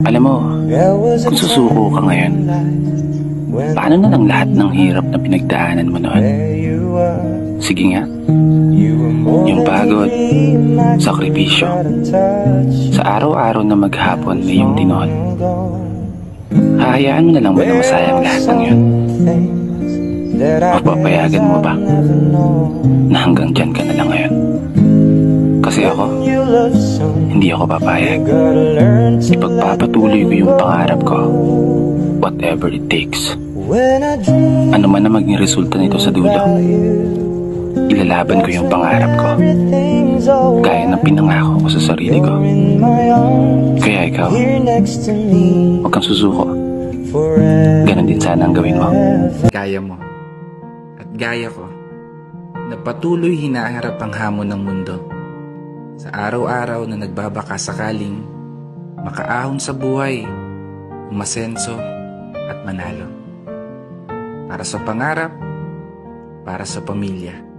Alam mo, kung susuko ka ngayon, paano na lang lahat ng hirap na pinagdaanan mo noon? Sige nga, yung pagod, sakripisyo, sa araw-araw na maghapon na iyong dinon. Hahayaan mo na lang ba na masayang lahat ng yun? Mapapayagan mo ba na hanggang dyan ka na lang ngayon? Kasi ako, hindi ako papayag. Ipagpapatuloy ko yung pangarap ko, whatever it takes. Ano man na maging resulta nito sa dulo, ilalaban ko yung pangarap ko, gaya ng pinangako ko sa sarili ko. Kaya ikaw, huwag kang susuko. Ganon din sana ang gawin mo. Gaya mo at gaya ko na patuloy hinaharap ang hamon ng mundo sa araw-araw na nagbabaka sakaling makaahon sa buhay, umasenso at manalo. Para sa pangarap, para sa pamilya.